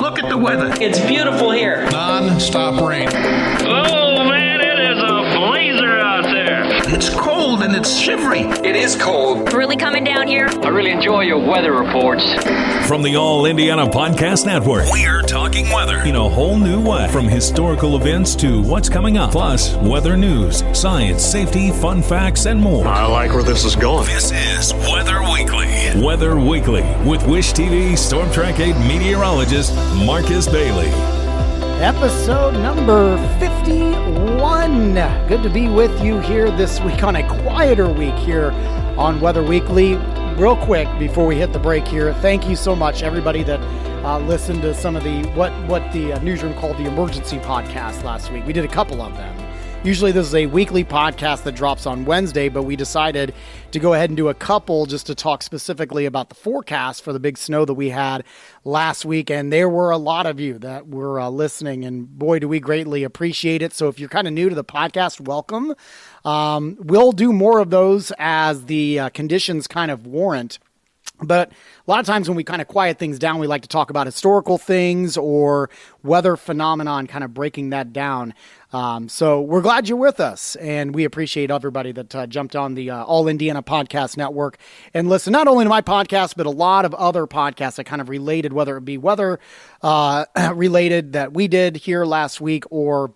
Look at the weather. It's beautiful here. Non-stop rain. Oh, man, it is a blazer out there. It's cold and it's shivery. It is cold. It's really coming down here. I really enjoy your weather reports. From the All Indiana Podcast Network, we're talking weather in a whole new way. From historical events to what's coming up, plus weather news, science, safety, fun facts, and more. I like where this is going. This is Weather Weekly. Weather Weekly with Wish TV Storm Track 8 meteorologist Marcus Bailey. Episode number 51. Good to be with you here this week on a quieter week here on Weather Weekly. Real quick before we hit the break here, thank you so much everybody that listened to some of the what the newsroom called the emergency podcast last week. We did a couple of them. Usually this is a weekly podcast that drops on Wednesday, but we decided to go ahead and do a couple just to talk specifically about the forecast for the big snow that we had last week. And there were a lot of you that were listening, and boy, do we greatly appreciate it. So if you're kind of new to the podcast, welcome. We'll do more of those as the conditions kind of warrant. But a lot of times when we kind of quiet things down, we like to talk about historical things or weather phenomenon, kind of breaking that down. So we're glad you're with us, and we appreciate everybody that jumped on the All Indiana Podcast Network and listen not only to my podcast, but a lot of other podcasts that kind of related, whether it be weather related that we did here last week or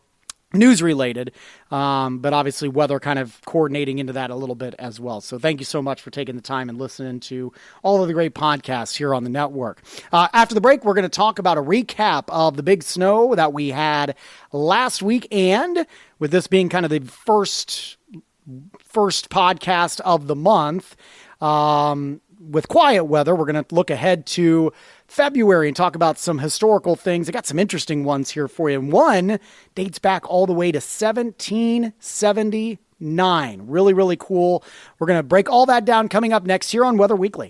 news related, but obviously weather kind of coordinating into that a little bit as well. So thank you so much for taking the time and listening to all of the great podcasts here on the network. After the break, we're going to talk about a recap of the big snow that we had last week. And with this being kind of the first podcast of the month, with quiet weather, we're going to look ahead to February and talk about some historical things. I got some interesting ones here for you. One dates back all the way to 1779. Really, really cool. We're going to break all that down coming up next here on Weather Weekly.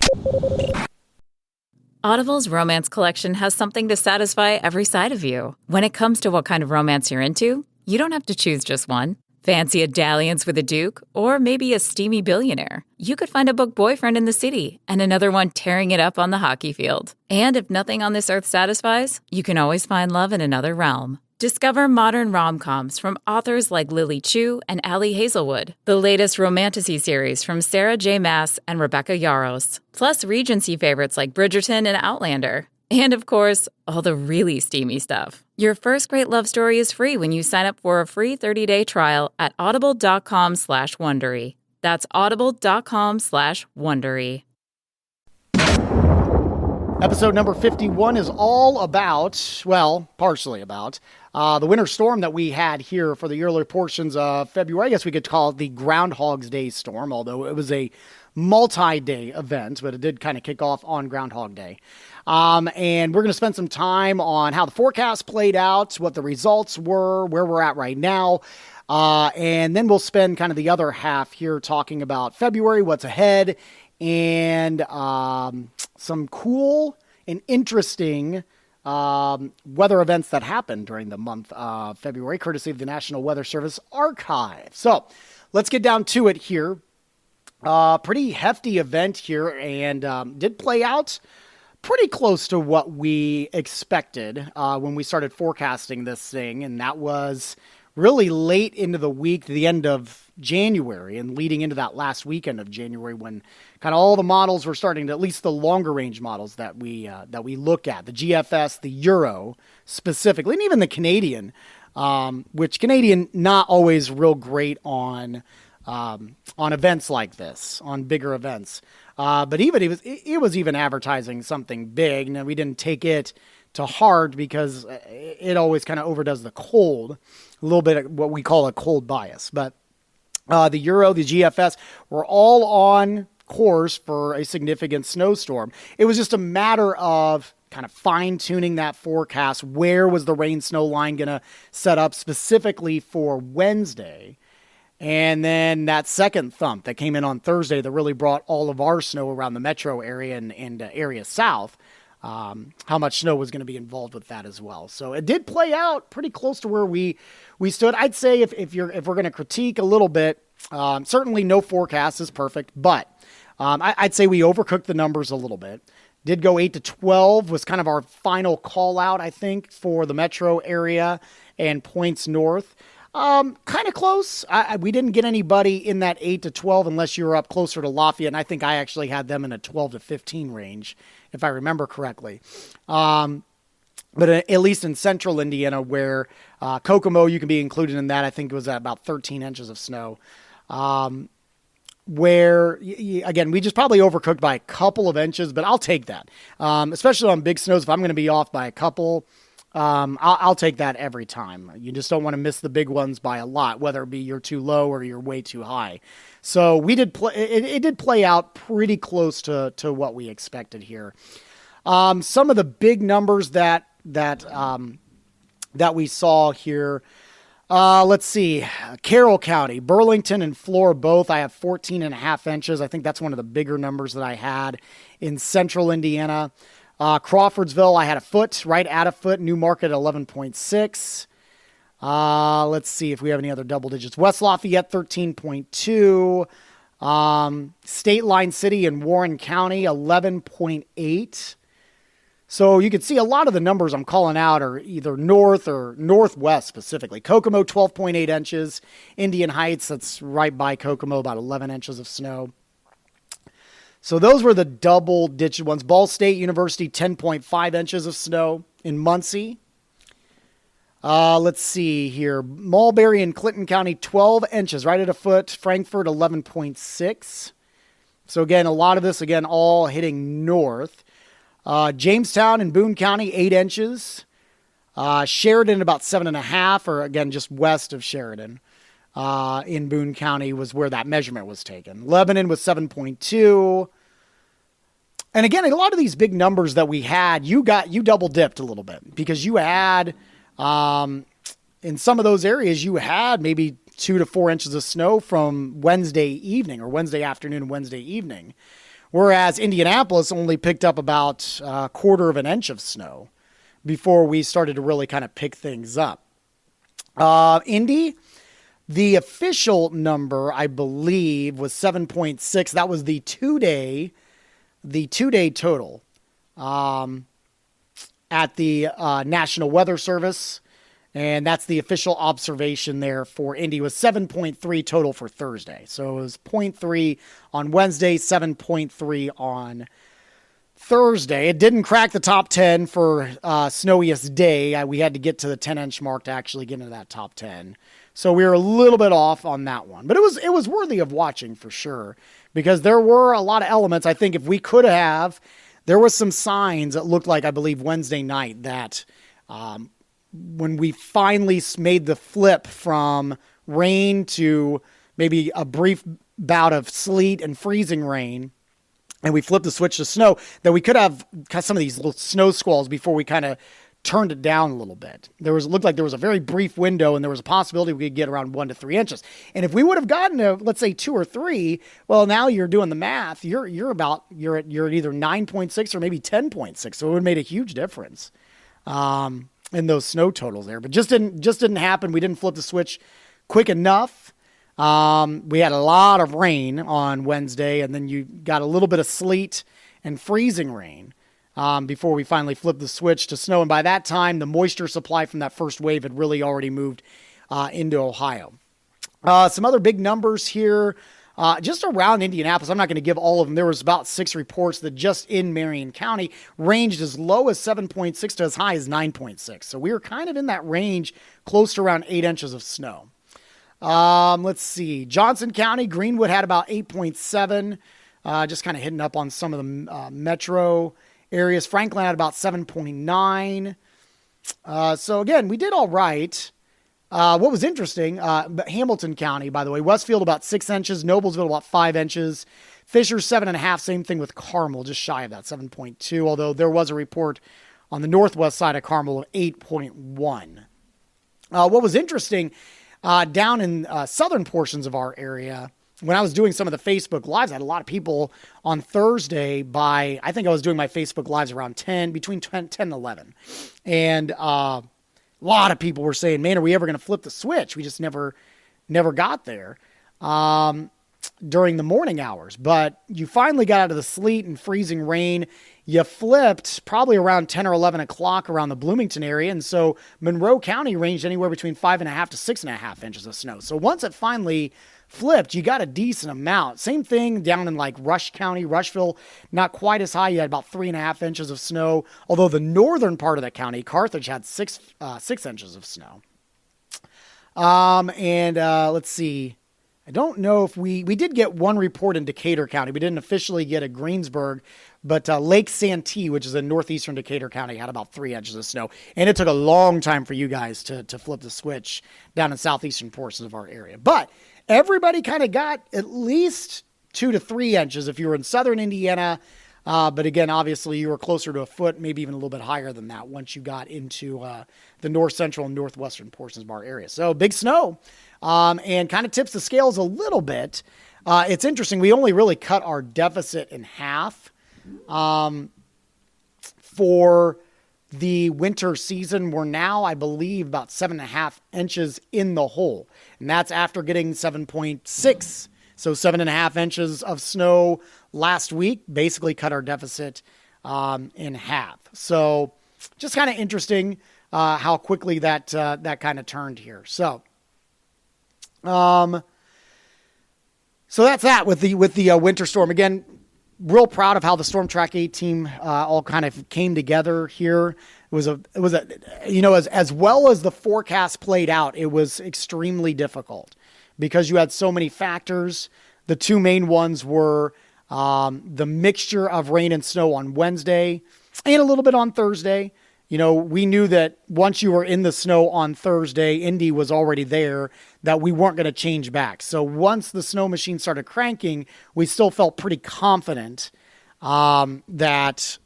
Audible's romance collection has something to satisfy every side of you. When it comes to what kind of romance you're into, you don't have to choose just one. Fancy a dalliance with a duke, or maybe a steamy billionaire. You could find a book boyfriend in the city and another one tearing it up on the hockey field. And if nothing on this earth satisfies, you can always find love in another realm. Discover modern rom-coms from authors like Lily Chu and Ali Hazelwood, the latest romantasy series from Sarah J. Maas and Rebecca Yarros, plus Regency favorites like Bridgerton and Outlander. And of course, all the really steamy stuff. Your first great love story is free when you sign up for a free 30-day trial at audible.com/Wondery. That's audible.com/Wondery. Episode number 51 is all about, well, partially about, the winter storm that we had here for the earlier portions of February. I guess we could call it the Groundhog's Day storm, although it was a multi-day event, but it did kind of kick off on Groundhog Day. And we're going to spend some time on how the forecast played out, what the results were, where we're at right now. And then we'll spend kind of the other half here talking about February, what's ahead, and some cool and interesting weather events that happened during the month of February, courtesy of the National Weather Service Archive. So let's get down to it here. Pretty hefty event here, and did play out pretty close to what we expected when we started forecasting this thing, and that was really late into the week, the end of January, and leading into that last weekend of January when kind of all the models were starting to, at least the longer range models that we look at, the GFS, the Euro specifically, and even the Canadian, which Canadian not always real great on events like this, on bigger events. But even it was even advertising something big. Now, we didn't take it to heart because it always kind of overdoes the cold, a little bit of what we call a cold bias. But the Euro, the GFS were all on course for a significant snowstorm. It was just a matter of kind of fine-tuning that forecast. Where was the rain-snow line going to set up specifically for Wednesday? And then that second thump that came in on Thursday that really brought all of our snow around the metro area and area south, how much snow was going to be involved with that as well. So it did play out pretty close to where we stood. I'd say if we're going to critique a little bit, certainly no forecast is perfect, but I'd say we overcooked the numbers a little bit. Did go 8 to 12, was kind of our final call out, I think, for the metro area and points north. Kind of close. We didn't get anybody in that 8 to 12 unless you were up closer to Lafayette, and I think I actually had them in a 12 to 15 range, if I remember correctly. But at least in central Indiana, where Kokomo, you can be included in that, I think it was at about 13 inches of snow. Where, again, we just probably overcooked by a couple of inches, but I'll take that. Especially on big snows, if I'm going to be off by a couple, I'll take that every time. You just don't want to miss the big ones by a lot, whether it be you're too low or you're way too high. So we did play. It did play out pretty close to what we expected here. Some of the big numbers that we saw here. Let's see. Carroll County, Burlington, and Flora both. I have 14.5 inches. I think that's one of the bigger numbers that I had in central Indiana. Crawfordsville, I had a foot, right at a foot. Newmarket, 11.6. Let's see if we have any other double digits. West Lafayette, 13.2. State Line City in Warren County, 11.8. So you can see a lot of the numbers I'm calling out are either north or northwest specifically. Kokomo, 12.8 inches. Indian Heights, that's right by Kokomo, about 11 inches of snow. So those were the double-digit ones. Ball State University, 10.5 inches of snow in Muncie. Let's see here. Mulberry and Clinton County, 12 inches, right at a foot. Frankfort, 11.6. So again, a lot of this, again, all hitting north. Jamestown and Boone County, 8 inches. Sheridan, about 7.5, or again, just west of Sheridan. In Boone County was where that measurement was taken. Lebanon was 7.2. And again, a lot of these big numbers that we had, you double dipped a little bit because you had, in some of those areas, you had maybe 2 to 4 inches of snow from Wednesday evening or Wednesday afternoon and Wednesday evening. Whereas Indianapolis only picked up about a quarter of an inch of snow before we started to really kind of pick things up. Indy, the official number, I believe, was 7.6. That was the two-day total at the National Weather Service. And that's the official observation there for Indy was 7.3 total for Thursday. So it was 0.3 on Wednesday, 7.3 on Thursday. It didn't crack the top 10 for snowiest day. We had to get to the 10-inch mark to actually get into that top 10. So we were a little bit off on that one. But it was worthy of watching for sure because there were a lot of elements. I think if we could have, there was some signs that looked like, I believe, Wednesday night that when we finally made the flip from rain to maybe a brief bout of sleet and freezing rain, and we flipped the switch to snow, that we could have some of these little snow squalls before we kind of turned it down a little bit. It looked like there was a very brief window, and there was a possibility we could get around 1 to 3 inches. And if we would have gotten to, let's say, 2 or 3, well, now you're doing the math. You're at either 9.6 or maybe 10.6. So it would have made a huge difference. In those snow totals there, but just didn't happen. We didn't flip the switch quick enough. We had a lot of rain on Wednesday, and then you got a little bit of sleet and freezing rain before we finally flipped the switch to snow. And by that time, the moisture supply from that first wave had really already moved into Ohio. Some other big numbers here. Just around Indianapolis, I'm not going to give all of them. There was about 6 reports that just in Marion County ranged as low as 7.6 to as high as 9.6. So we were kind of in that range, close to around 8 inches of snow. Let's see. Johnson County, Greenwood had about 8.7, just kind of hitting up on some of the metro areas. Franklin had about 7.9. So again, we did all right. What was interesting, Hamilton County, by the way, Westfield about 6 inches, Noblesville about 5 inches, Fisher 7.5, same thing with Carmel, just shy of that, 7.2, although there was a report on the northwest side of Carmel of 8.1. What was interesting, down in southern portions of our area, when I was doing some of the Facebook Lives, I had a lot of people on Thursday I think I was doing my Facebook Lives around between 10 and 11. And a lot of people were saying, man, are we ever going to flip the switch? We just never got there. during the morning hours, but you finally got out of the sleet and freezing rain. You flipped probably around 10 or 11 o'clock around the Bloomington area. And so Monroe County ranged anywhere between 5.5 to 6.5 inches of snow. So once it finally flipped, you got a decent amount. Same thing down in like Rush County, Rushville, not quite as high. You had about 3.5 inches of snow. Although the northern part of the county, Carthage, had 6 inches of snow. Let's see. I don't know if we did get one report in Decatur County. We didn't officially get a Greensburg, but Lake Santee, which is in northeastern Decatur County, had about 3 inches of snow. And it took a long time for you guys to flip the switch down in southeastern portions of our area. But everybody kind of got at least 2 to 3 inches if you were in southern Indiana. But again, obviously you were closer to a foot, maybe even a little bit higher than that once you got into the north central and northwestern portions of our area. So big snow. And kind of tips the scales a little bit. It's interesting. We only really cut our deficit in half for the winter season. We're now, I believe, about 7.5 inches in the hole. And that's after getting 7.6. So 7.5 inches of snow last week, basically cut our deficit in half. So just kind of interesting how quickly that kind of turned here. So that's that with the winter storm. Again, real proud of how the Storm Track 8 team all kind of came together here. It was as well as the forecast played out, it was extremely difficult because you had so many factors. The two main ones were the mixture of rain and snow on Wednesday and a little bit on Thursday. You know, we knew that once you were in the snow on Thursday, Indy was already there, that we weren't going to change back. So once the snow machine started cranking, we still felt pretty confident that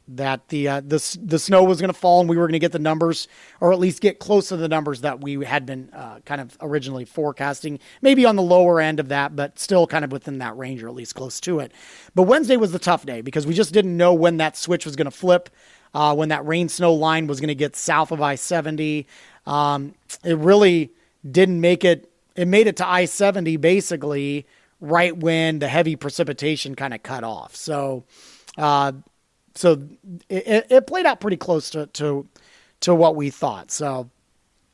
the snow was going to fall and we were going to get the numbers, or at least get close to the numbers that we had been kind of originally forecasting. Maybe on the lower end of that, but still kind of within that range, or at least close to it. But Wednesday was the tough day because we just didn't know when that switch was going to flip. When that rain-snow line was going to get south of I-70. It really didn't make it. It made it to I-70 basically right when the heavy precipitation kind of cut off. So it played out pretty close to what we thought. So,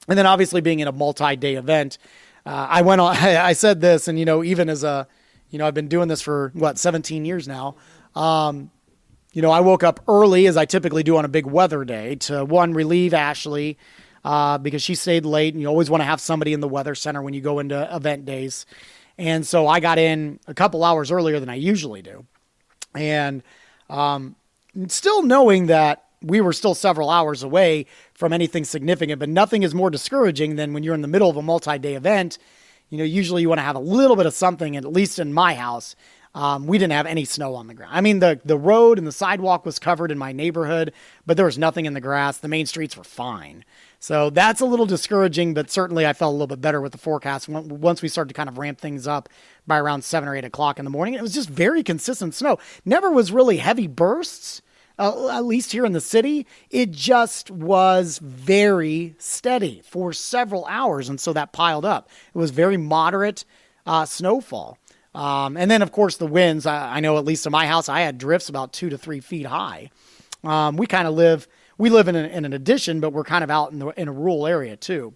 and then obviously being in a multi-day event, I went on, I said this, and, even as I've been doing this for 17 years now. I woke up early, as I typically do on a big weather day, to relieve Ashley because she stayed late, and you always want to have somebody in the weather center when you go into event days. And so I got in a couple hours earlier than I usually do. And still knowing that we were still several hours away from anything significant, but nothing is more discouraging than when you're in the middle of a multi-day event. Usually you want to have a little bit of something, at least in my house. We didn't have any snow on the ground. I mean, the road and the sidewalk was covered in my neighborhood, but there was nothing in the grass. The main streets were fine. So that's a little discouraging, but certainly I felt a little bit better with the forecast once we started to kind of ramp things up by around 7 or 8 o'clock in the morning. It was just very consistent snow. Never was really heavy bursts, at least here in the city. It just was very steady for several hours, and so that piled up. It was very moderate snowfall. And then, of course, the winds. I know, at least in my house, I had drifts about 2 to 3 feet high. We live in an addition, but we're kind of out in a rural area too,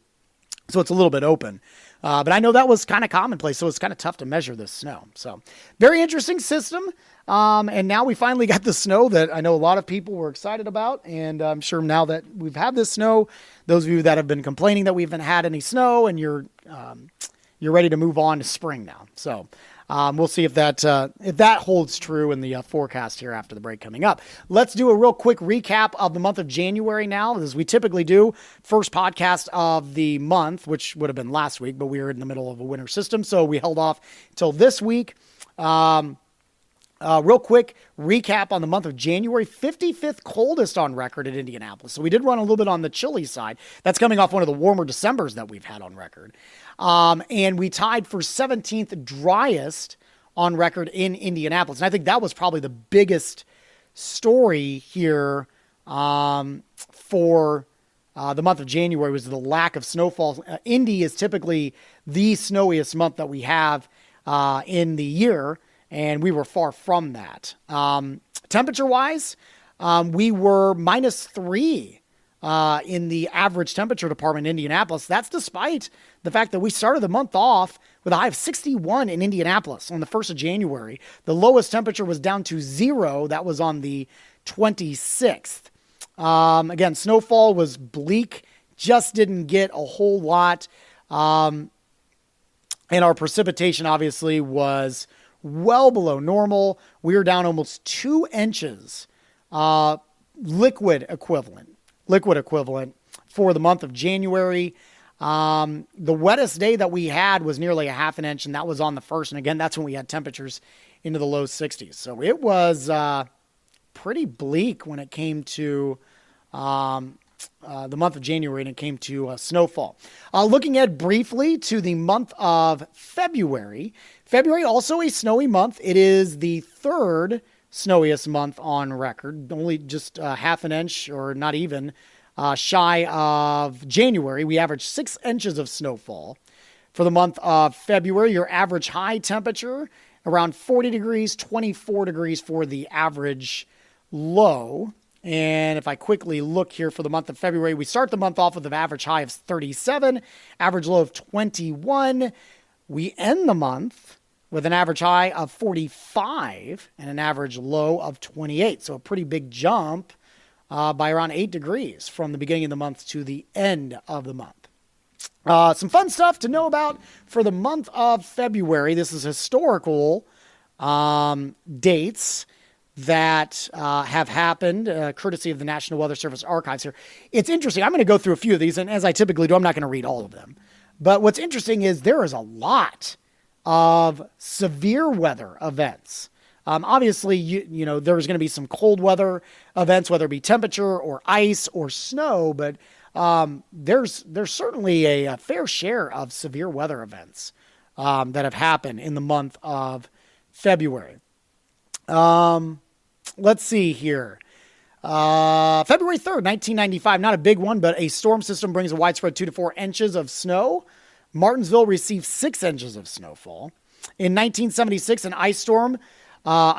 so it's a little bit open. But I know that was kind of commonplace, so it's kind of tough to measure this snow. So very interesting system. And now we finally got the snow that I know a lot of people were excited about. And I'm sure now that we've had this snow, those of you that have been complaining that we haven't had any snow, and you're ready to move on to spring now. So. We'll see if that holds true in the forecast here after the break coming up. Let's do a real quick recap of the month of January now, as we typically do. First podcast of the month, which would have been last week, but we were in the middle of a winter system, so we held off till this week. Real quick recap on the month of January, 55th coldest on record at Indianapolis. So we did run a little bit on the chilly side. That's coming off one of the warmer Decembers that we've had on record. And we tied for 17th driest on record in Indianapolis. And I think that was probably the biggest story here for the month of January, was the lack of snowfall. Indy is typically the snowiest month that we have in the year, and we were far from that. Temperature-wise, we were -3 in the average temperature department in Indianapolis. That's despite the fact that we started the month off with a high of 61 in Indianapolis on the 1st of January. The lowest temperature was down to 0. That was on the 26th. Again, snowfall was bleak, just didn't get a whole lot. And our precipitation obviously was well below normal. We were down almost 2 inches, liquid equivalent for the month of January. The wettest day that we had was nearly a half an inch, and that was on the 1st. And again, that's when we had temperatures into the low 60s. So it was pretty bleak when it came to the month of January and it came to snowfall. Looking at briefly to the month of February. February, also a snowy month. It is the 3rd snowiest month on record, only just half an inch or not even shy of January. We averaged 6 inches of snowfall. For the month of February, your average high temperature around 40 degrees, 24 degrees for the average low. And if I quickly look here for the month of February, we start the month off with an average high of 37, average low of 21. We end the month with an average high of 45 and an average low of 28. So a pretty big jump by around 8 degrees from the beginning of the month to the end of the month. Some fun stuff to know about for the month of February. This is historical dates that have happened, courtesy of the National Weather Service archives here. It's interesting. I'm going to go through a few of these, and as I typically do, I'm not going to read all of them. But what's interesting is there is a lot of severe weather events. Obviously, you know, there's going to be some cold weather events, whether it be temperature or ice or snow, but there's certainly a fair share of severe weather events that have happened in the month of February. Let's see here. February 3rd, 1995, not a big one, but a storm system brings a widespread 2 to 4 inches of snow. Martinsville received 6 inches of snowfall. In 1976, an ice storm,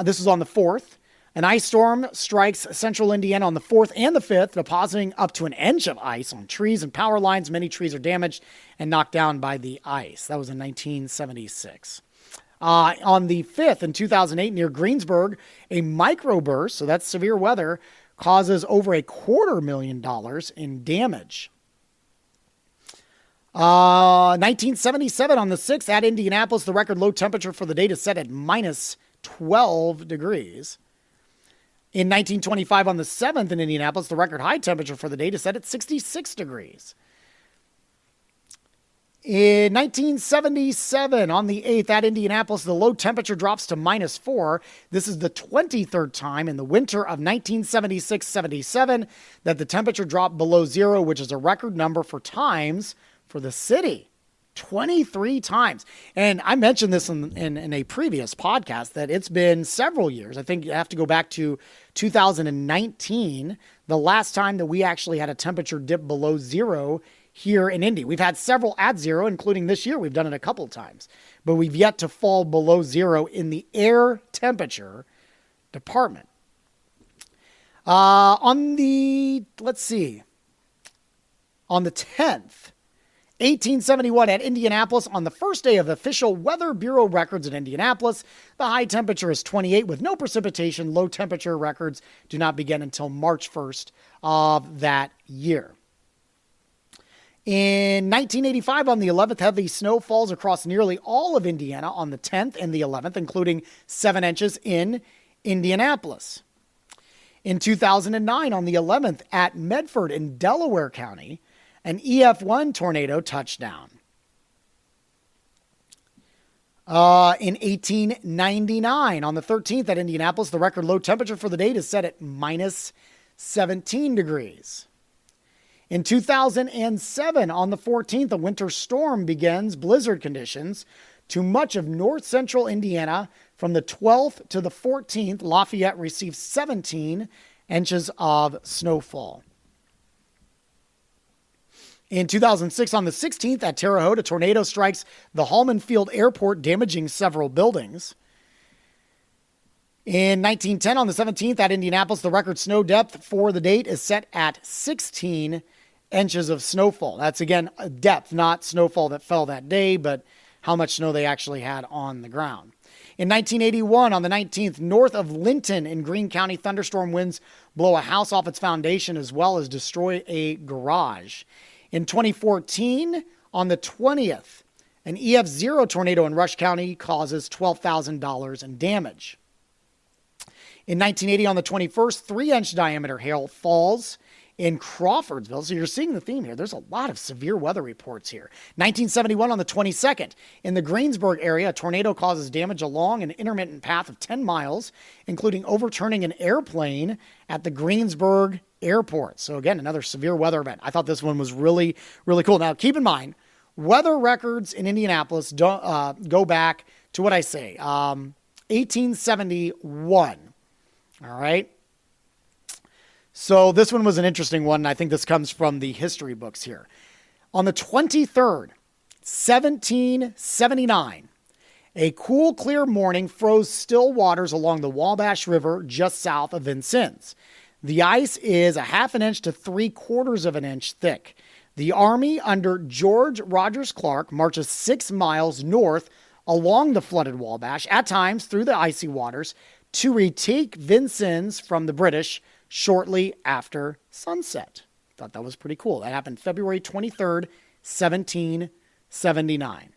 this was on the 4th, an ice storm strikes central Indiana on the 4th and the 5th, depositing up to an inch of ice on trees and power lines. Many trees are damaged and knocked down by the ice. That was in 1976. On the 5th in 2008 near Greensburg, a microburst, so that's severe weather, causes over $250,000 in damage. 1977 on the 6th at Indianapolis, the record low temperature for the day is set at -12 degrees. In 1925 on the 7th in Indianapolis, the record high temperature for the day is set at 66 degrees. In 1977, on the 8th at Indianapolis, the low temperature drops to -4. This is the 23rd time in the winter of 1976-77 that the temperature dropped below 0, which is a record number for times for the city. 23 times. And I mentioned this in a previous podcast that it's been several years. I think you have to go back to 2019, the last time that we actually had a temperature dip below 0 here in Indy. We've had several at 0, including this year. We've done it a couple times, but we've yet to fall below 0 in the air temperature department. On the 10th, 1871 at Indianapolis, on the first day of the official Weather Bureau records in Indianapolis, the high temperature is 28 with no precipitation. Low temperature records do not begin until March 1st of that year. In 1985, on the 11th, heavy snow falls across nearly all of Indiana on the 10th and the 11th, including 7 inches in Indianapolis. In 2009, on the 11th, at Medford in Delaware County, an EF1 tornado touched down. In 1899, on the 13th at Indianapolis, the record low temperature for the day is set at -17 degrees. In 2007, on the 14th, a winter storm begins blizzard conditions to much of north central Indiana. From the 12th to the 14th, Lafayette received 17 inches of snowfall. In 2006, on the 16th at Terre Haute, a tornado strikes the Hallman Field Airport, damaging several buildings. In 1910, on the 17th at Indianapolis, the record snow depth for the date is set at 16 inches of snowfall. That's, again, a depth, not snowfall that fell that day, but how much snow they actually had on the ground. In 1981, on the 19th, north of Linton in Greene County, thunderstorm winds blow a house off its foundation as well as destroy a garage. In 2014, on the 20th, an EF0 tornado in Rush County causes $12,000 in damage. In 1980, on the 21st, 3-inch diameter hail falls in Crawfordsville. So you're seeing the theme here. There's a lot of severe weather reports here. 1971, on the 22nd, in the Greensburg area, a tornado causes damage along an intermittent path of 10 miles, including overturning an airplane at the Greensburg Airport. So again, another severe weather event. I thought this one was really, really cool. Now, keep in mind, weather records in Indianapolis don't go back to what I say, 1871. All right. So this one was an interesting one. And I think this comes from the history books here. On the 23rd, 1779, a cool, clear morning froze still waters along the Wabash River just south of Vincennes. The ice is a 1/2 inch to 3/4 inch thick. The Army under George Rogers Clark marches 6 miles north along the flooded Wabash, at times through the icy waters, to retake Vincennes from the British shortly after sunset. Thought that was pretty cool. That happened February 23rd, 1779.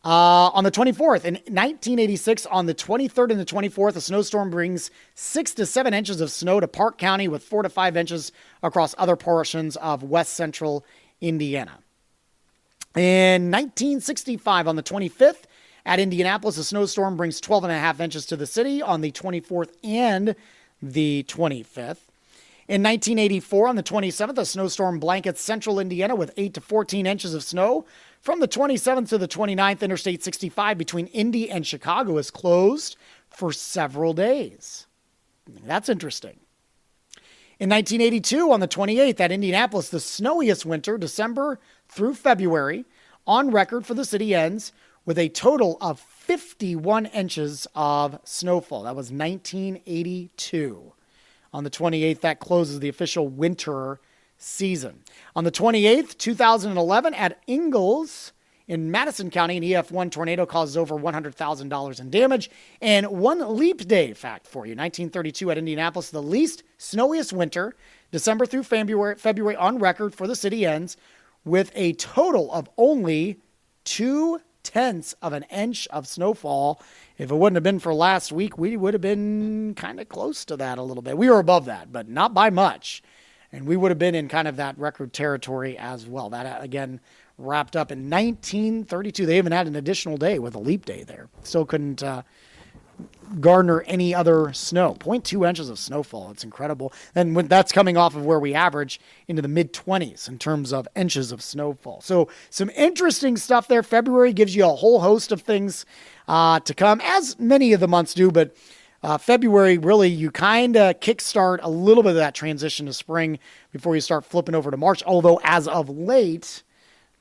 On the 24th, in 1986, on the 23rd and the 24th, a snowstorm brings 6 to 7 inches of snow to Park County with 4 to 5 inches across other portions of west central Indiana. In 1965, on the 25th, at Indianapolis, a snowstorm brings 12.5 inches to the city on the 24th and the 25th. In 1984, on the 27th, a snowstorm blankets central Indiana with 8 to 14 inches of snow. From the 27th to the 29th, Interstate 65 between Indy and Chicago is closed for several days. That's interesting. In 1982, on the 28th, at Indianapolis, the snowiest winter, December through February, on record for the city ends with a total of 51 inches of snowfall. That was 1982. On the 28th, that closes the official winter season. On the 28th, 2011, at Ingalls in Madison County, an EF1 tornado causes over $100,000 in damage. And one leap day fact for you, 1932 at Indianapolis, the least snowiest winter, December through February on record for the city ends with a total of only 0.2 of an inch of snowfall. If it wouldn't have been for last week, we would have been kind of close to that a little bit. We were above that, but not by much. And we would have been in kind of that record territory as well. That, again, wrapped up in 1932. They even had an additional day with a leap day there. Still couldn't garner any other snow. 0.2 inches of snowfall. It's incredible. And when that's coming off of where we average into the mid-20s in terms of inches of snowfall. So some interesting stuff there. February gives you a whole host of things to come, as many of the months do, but February, really, you kind of kickstart a little bit of that transition to spring before you start flipping over to March. Although, as of late,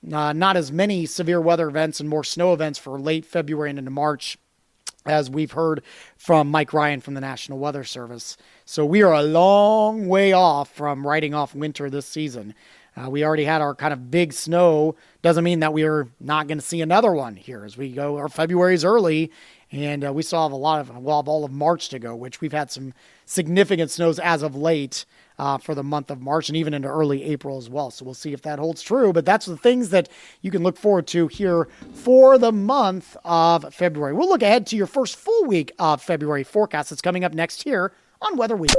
not as many severe weather events and more snow events for late February and into March, as we've heard from Mike Ryan from the National Weather Service. So we are a long way off from writing off winter this season. We already had our kind of big snow. Doesn't mean that we're not going to see another one here as we go. Our February's early, and we still have all of March to go, which we've had some significant snows as of late for the month of March and even into early April as well. So we'll see if that holds true. But that's the things that you can look forward to here for the month of February. We'll look ahead to your first full week of February forecast that's coming up next here on Weather Week.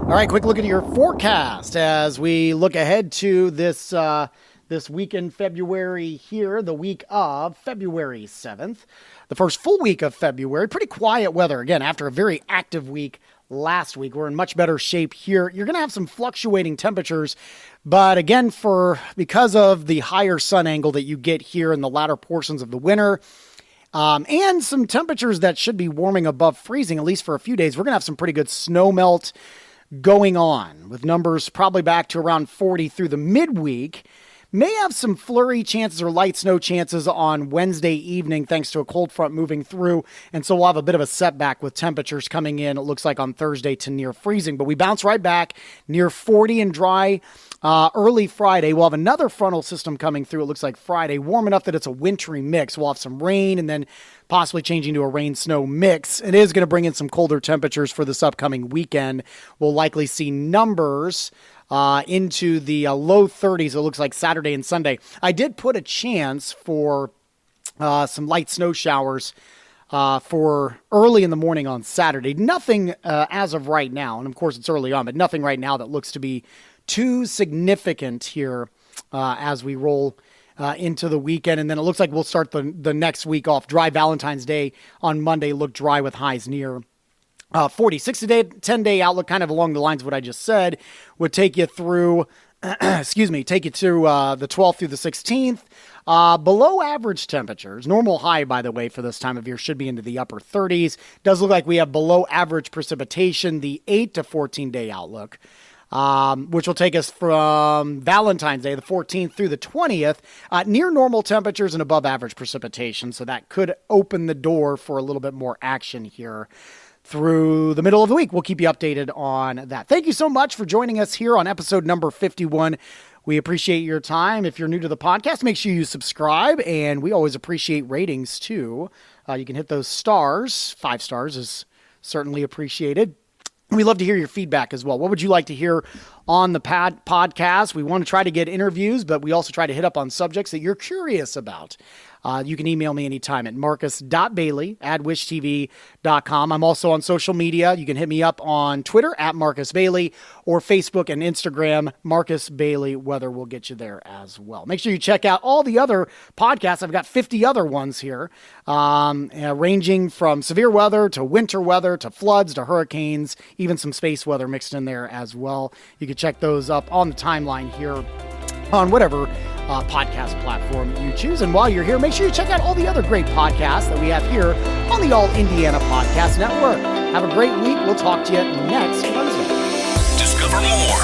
All right, quick look at your forecast as we look ahead to this week in February here, the week of February 7th. The first full week of February, pretty quiet weather. Again, after a very active week last week, we're in much better shape here. You're going to have some fluctuating temperatures, but again, because of the higher sun angle that you get here in the latter portions of the winter, and some temperatures that should be warming above freezing, at least for a few days, we're going to have some pretty good snow melt. going on, with numbers probably back to around 40 through the midweek. May have some flurry chances or light snow chances on Wednesday evening thanks to a cold front moving through. And so we'll have a bit of a setback with temperatures coming in, it looks like on Thursday, to near freezing. But we bounce right back near 40 and dry early Friday. We'll have another frontal system coming through, it looks like Friday, warm enough that it's a wintry mix. We'll have some rain and then possibly changing to a rain-snow mix. It is going to bring in some colder temperatures for this upcoming weekend. We'll likely see numbers into the low 30s, it looks like Saturday and Sunday. I did put a chance for some light snow showers for early in the morning on Saturday. Nothing as of right now, and of course it's early on, but nothing right now that looks to be too significant here as we roll into the weekend. And then it looks like we'll start the next week off dry. Valentine's Day on Monday looked dry with highs near 40. 10-day outlook, kind of along the lines of what I just said, would take you through, take you to the 12th through the 16th. Below average temperatures. Normal high, by the way, for this time of year should be into the upper 30s. Does look like we have below average precipitation, the 8 to 14-day outlook, which will take us from Valentine's Day, the 14th, through the 20th, near normal temperatures and above average precipitation. So that could open the door for a little bit more action here through the middle of the week. We'll keep you updated on that. Thank you so much for joining us here on episode number 51. We appreciate your time. If you're new to the podcast, make sure you subscribe, and we always appreciate ratings too. You can hit those stars. 5 stars is certainly appreciated. We love to hear your feedback as well. What would you like to hear on the podcast? We want to try to get interviews, but we also try to hit up on subjects that you're curious about. You can email me anytime at marcus.bailey@wishtv.com. I'm also on social media. You can hit me up on Twitter at Marcus Bailey or Facebook and Instagram, Marcus Bailey Weather will get you there as well. Make sure you check out all the other podcasts. I've got 50 other ones here, ranging from severe weather to winter weather to floods to hurricanes, even some space weather mixed in there as well. You can check those up on the timeline here on whatever podcast platform you choose. And while you're here, make sure you check out all the other great podcasts that we have here on the All Indiana Podcast Network. Have a great week. We'll talk to you next Wednesday.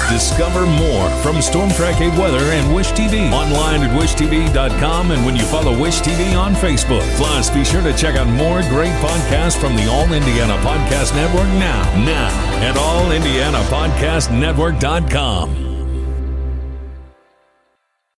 Discover more from Storm Track 8 Weather and Wish TV. Online at wishtv.com and when you follow Wish TV on Facebook. Plus, be sure to check out more great podcasts from the All Indiana Podcast Network now at allindianapodcastnetwork.com.